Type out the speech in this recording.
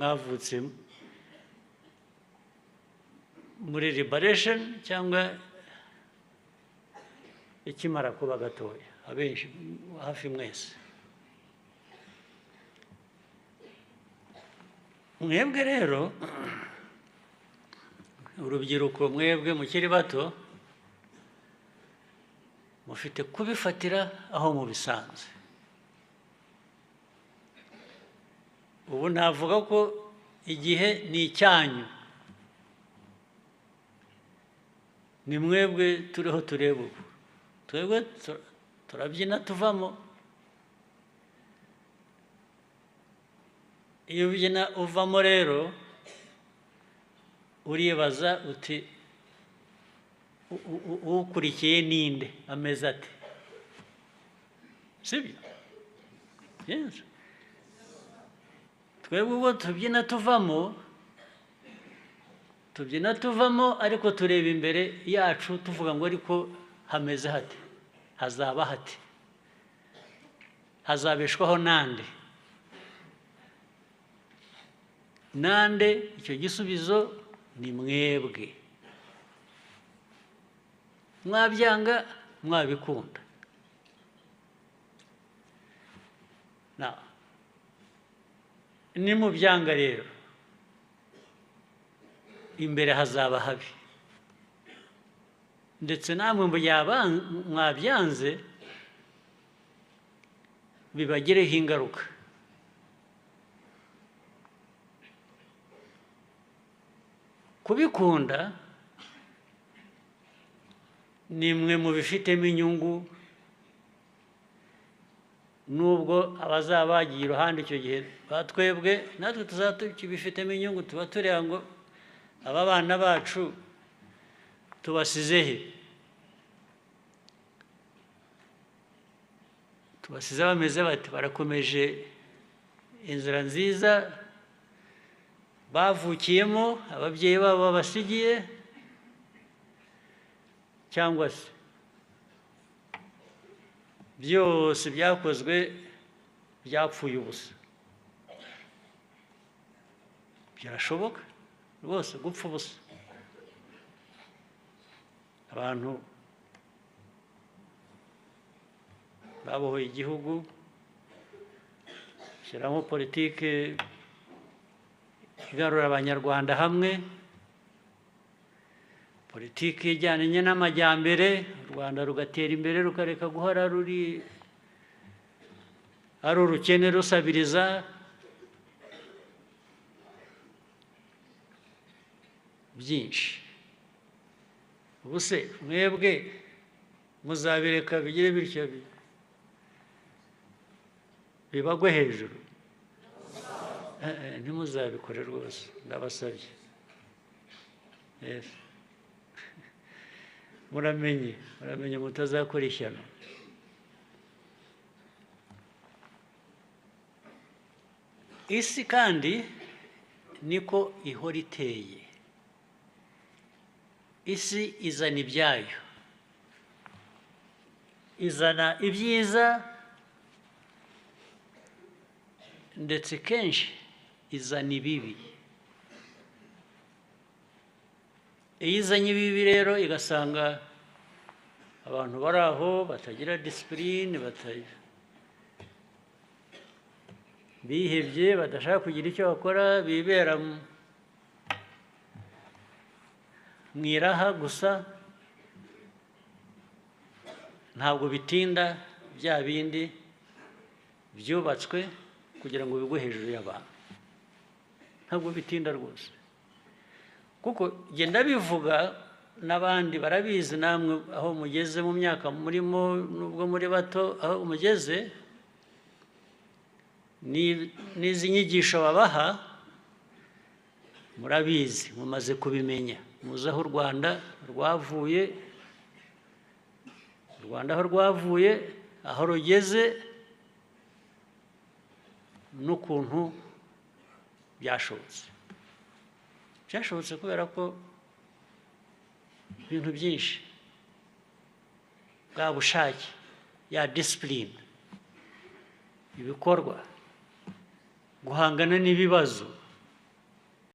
mwavutse muri liberation cyangwa ikimara kuba gatoya abenshi hafi mwese mwebwe rero urubyiruko mwebwe mukiri bato mufite kubifatira aho mubisanze ubu navuga ko igihe ni icyanyu ni mwebwe turiho tureba ubu twebwe turabyina tuvamo iyo ubyina uvamo rero uribaza uti ukurikiye ninde ameze ate sibyo yes twebwe ubwo tubyina tuvamo ariko tureba imbere yacu tuvuga ngo ariko hameze hate hazaba hate hazabeshwaho nande icyo gisubizo ni mwebwe mwabyanga mwabikunda ni mubyanga rero imbere hazaba habi ndetse namwe mwabyanze bibagireho ingaruka kubikunda ni mwe mu bifitemo inyungu nubwo abazaba bagiye iruhande icyo gihe batwebwe natwe tuzaba tukibifitemo inyungu tuba tureba ngo aba bana bacu tubasize he tubasize bameze bati barakomeje inzira nziza bavukiyemo ababyeyi babo babasigiye cyangwa se byose byakozwe byapfuye ubusa byarashoboka rwose gupfa ubusa abantu babohoye igihugu shyiramo politike igarura abanyarwanda hamwe politiki ijyanye n'amajyambere u Rwanda rugatera imbere rukareka guhora ari urukene rusabiriza byinshi ubu se mwebwe muzabireka bigire bityo bibagwe hejuru ntimuzabikore rwose ndabasabye muramenye mutazakora ishyano isi kandi niko ihora iteye isi izana ibyayo izana ibyiza ndetse kenshi izana ibibi iyo izanye ibibi rero igasanga abantu bari aho batagira disipurine bihebye badashaka kugira icyo bakora bibera mu iraha gusa ntabwo bitinda bya bindi byubatswe kugira ngo bigwe hejuru y'abantu ntabwo bitinda rwose kuko genda bivuga n'abandi barabizi namwe aho mugeze mu myaka murimo nubwo muri bato aho mugeze n'izi nyigisho babaha murabizi mumaze kubimenya muzi aho u Rwanda aho rwavuye aho rugeze n'ukuntu byashobotse kubera ko ibintu byinshi bwa bushake ya disipurine ibikorwa guhangana n'ibibazo